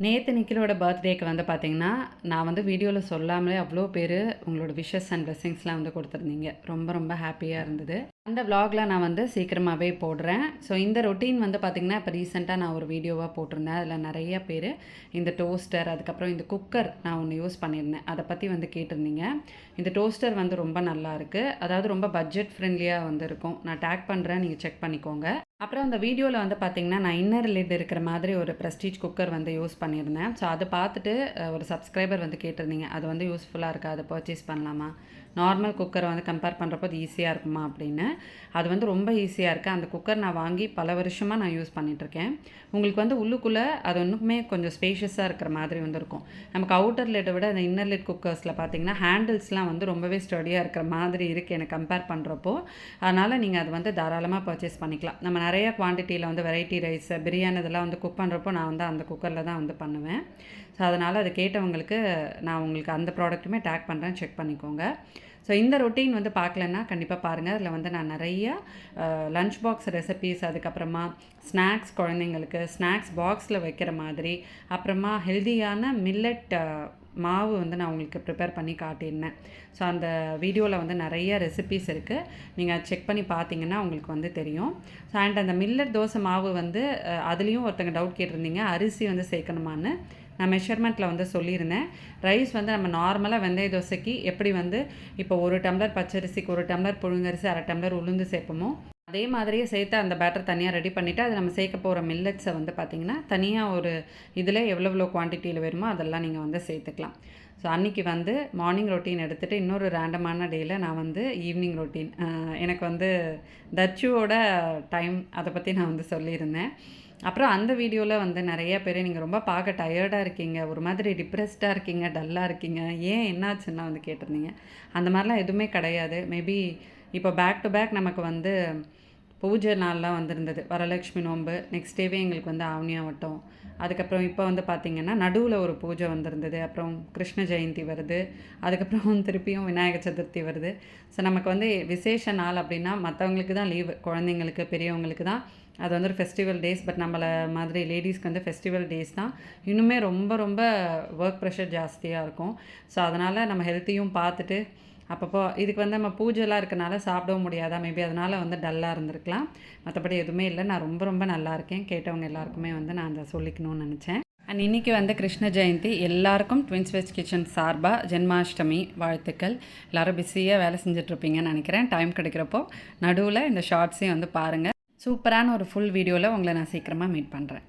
நேத்து நிக்கிலோட பர்த்டேக்கு வந்து பார்த்தீங்கன்னா, நான் வந்து வீடியோல சொல்லாமலே அவ்ளோ பேரு உங்களோட விஷஸ் அண்ட் பிளெஸிங்ஸ்லாம் வந்து குடுத்துருந்தீங்க. ரொம்ப ரொம்ப ஹேப்பியா இருந்தது. அந்த விளாக்ல நான் வந்து சீக்கிரமாவே போடுறேன். ஸோ இந்த ரொட்டீன் வந்து பார்த்தீங்கன்னா, இப்போ ரீசென்ட்டா நான் ஒரு வீடியோவா போட்டிருந்தேன். அதில நெறைய பேரு இந்த டோஸ்டர், அதுக்கப்புறம் இந்த குக்கர் நான் ஒண்ணு யூஸ் பண்ணியிருந்தேன். அத பத்தி வந்து கேட்டிருந்தீங்க. இந்த டோஸ்டர் வந்து ரொம்ப நல்லாயிருக்கு. அதாவது ரொம்ப பட்ஜெட் ஃப்ரெண்ட்லியா வந்து இருக்கும். நான் டேக் பண்றேன். நீங்க செக் பண்ணிக்கோங்க. அப்புறம் அந்த வீடியோல வந்து பார்த்தீங்கன்னா, நான் இன்னர் லிட் இருக்கிற மாதிரி ஒரு பிரஸ்டீஜ் குக்கர் வந்து யூஸ் பண்ணியிருந்தேன். ஸோ அத பார்த்துட்டு ஒரு சப்ஸ்கிரைபர் வந்து கேட்டிருந்தீங்க. அது வந்து யூஸ்ஃபுல்லா இருக்கா? அத பர்ச்சேஸ் பண்ணலாமா? நார்மல் குக்கர வந்து கம்பேர் பண்ணுறப்போ அது ஈஸியா இருக்குமா? அப்படின்னு. அது வந்து ரொம்ப ஈஸியா இருக்கு. அந்த குக்கர் நான் வாங்கி பல வருஷமா நான் யூஸ் பண்ணிட்டுருக்கேன். உங்களுக்கு வந்து உள்ளுக்குள்ள அது இன்னுமே கொஞ்சம் ஸ்பேஷியஸா இருக்கிற மாதிரி வந்து இருக்கும். நமக்கு அவுட்டர் லிட்ட விட அந்த இன்னர் லிட் குக்கர்ஸ்ல பார்த்தீங்கன்னா, ஹேண்டில்ஸ்லாம் வந்து ரொம்பவே ஸ்டடியா இருக்கிற மாதிரி இருக்கு எனக்கு கம்பேர் பண்ணுறப்போ. அதனால நீங்க அத வந்து தாராளமா பர்ச்சேஸ் பண்ணிக்கலாம். நம்ம நெறைய குவான்டிட்டில வந்து வெரைட்டி ரைஸ், பிரியாணி இதெல்லாம் வந்து குக் பண்ணுறப்போ நான் வந்து அந்த குக்கர்ல தான் வந்து பண்ணுவேன். ஸோ அதனால அத கேட்டவங்களுக்கு நான் உங்களுக்கு அந்த ப்ராடக்ட்டுமே டேக் பண்றேன். செக் பண்ணிக்கோங்க. ஸோ இந்த ரொட்டீன் வந்து பார்க்கலன்னா கண்டிப்பா பாருங்க. அதில வந்து நான் நெறைய லஞ்ச் பாக்ஸ் ரெசிபீஸ், அதுக்கப்புறமா ஸ்நாக்ஸ் குழந்தைங்களுக்கு ஸ்நாக்ஸ் பாக்ஸில வைக்கிற மாதிரி, அப்புறமா ஹெல்தியான மில்லட் மாவு வந்து நான் உங்களுக்கு ப்ரிப்பேர் பண்ணி காட்டியிருந்தேன். ஸோ அந்த வீடியோல வந்து நெறைய ரெசிபீஸ் இருக்கு. நீங்க செக் பண்ணி பார்த்தீங்கன்னா உங்களுக்கு வந்து தெரியும். ஸோ அண்ட் அந்த மில்லட் தோசை மாவு வந்து அதுலயும் ஒருத்தங்க டவுட் கேட்டிருந்தீங்க. அரிசி வந்து சேர்க்கணுமான்னு. நான் மெஷர்மெண்ட்ல வந்து சொல்லியிருந்தேன். ரைஸ் வந்து நம்ம நார்மலா வெந்தய தோசைக்கு எப்படி வந்து இப்போ 1 டம்ளர் பச்சரிசிக்கு 1 டம்ளர் புழுங்கரிசி, 1/2 டம்ளர் உளுந்து சேர்ப்போமோ, அதே மாதிரியே சேர்த்து அந்த பேட்டர் தனியா ரெடி பண்ணிட்டு, அது நம்ம சேர்க்க போற மில்லட்ஸ வந்து பார்த்தீங்கன்னா, தனியா ஒரு இதில எவ்வளோ குவான்டிட்டில வேணுமோ அதெல்லாம் நீங்க வந்து சேர்த்துக்கலாம். ஸோ அன்னைக்கு வந்து மார்னிங் ரொட்டீன் எடுத்துட்டு, இன்னொரு ரேண்டமான டேல நான் வந்து ஈவினிங் ரொட்டீன் எனக்கு வந்து தச்சுவோட டைம் அத பத்தி நான் வந்து சொல்லியிருந்தேன். அப்புறம் அந்த வீடியோல வந்து நெறைய பேரு நீங்க ரொம்ப பார்க்க டயர்டா இருக்கீங்க. ஒரு மாதிரி டிப்ரெஸ்டா இருக்கீங்க, டல்லா இருக்கீங்க. ஏன் என்னாச்சுன்லாம் வந்து கேட்டிருந்தீங்க. அந்த மாரிலாம் எதுவுமே கிடையாது. மேபி இப்போ பேக் டு பேக் நமக்கு வந்து பூஜை நாள்லாம் வந்திருந்தது. வரலட்சுமி நோன்பு, நெக்ஸ்ட் டேவே எங்களுக்கு வந்து ஆவணி ஆவட்டம். அதுக்கப்புறம் இப்போ வந்து பார்த்தீங்கன்னா, நடுவுல ஒரு பூஜை வந்திருந்தது. அப்புறம் கிருஷ்ண ஜெயந்தி வருது. அதுக்கப்புறம் திருப்பியும் விநாயகர் சதுர்த்தி வருது. ஸோ நமக்கு வந்து விசேஷ நாள் அப்படின்னா மத்தவங்களுக்கு தான் லீவு. குழந்தைங்களுக்கு, பெரியவங்களுக்கு தான் அது வந்து ஒரு ஃபெஸ்டிவல் டேஸ். பட் நம்மள மாதிரி லேடீஸ்க்கு வந்து ஃபெஸ்டிவல் டேஸ் தான் இன்னுமே ரொம்ப ரொம்ப ஒர்க் ப்ரெஷர் ஜாஸ்தியா இருக்கும். ஸோ அதனால நம்ம ஹெல்த்தையும் பார்த்துட்டு அப்பப்போ இதுக்கு வந்து நம்ம பூஜைலாம் இருக்கனால சாப்பிடவும் முடியாதா? மேபி அதனால வந்து டல்லா இருந்திருக்கலாம். மத்தபடி எதுவுமே இல்ல. நான் ரொம்ப ரொம்ப நல்லா இருக்கேன். கேட்டவங்க எல்லாருக்குமே வந்து நான் அத சொல்லிக்கணும்னு நெனச்சேன். அண்ட் இன்னைக்கு வந்து கிருஷ்ண ஜெயந்தி. எல்லாருக்கும் ட்வின்ஸ் வெஜ் கிச்சன் சார்பா ஜென்மாஷ்டமி வாழ்த்துக்கள். எல்லாரும் பிஸியா வேலை செஞ்சுட்ருப்பீங்கன்னு நெனைக்கிறேன். டைம் கிடைக்கிறப்போ நடுவுல இந்த ஷார்ட்ஸையும் வந்து பாருங்க. சூப்பரான ஒரு ஃபுல் வீடியோல உங்கள நான் சீக்கிரமா மீட் பண்றேன்.